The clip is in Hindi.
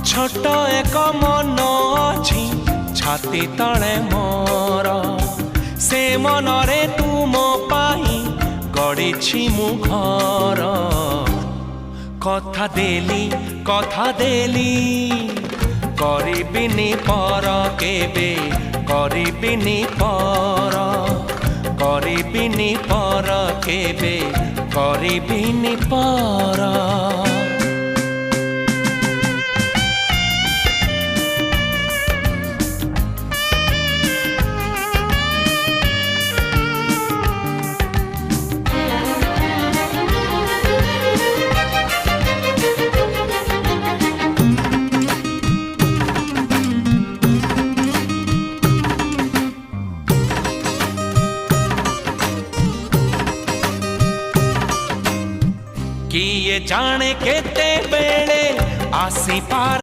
छोट एक मन अछि छाती तले मोर से मनरे तुम पाई गढ़ी मु घर कथा देली करिबिनी पर केबे करिबिनी पर केबे करिबिनी पर किए जाने केते बेले आसी पार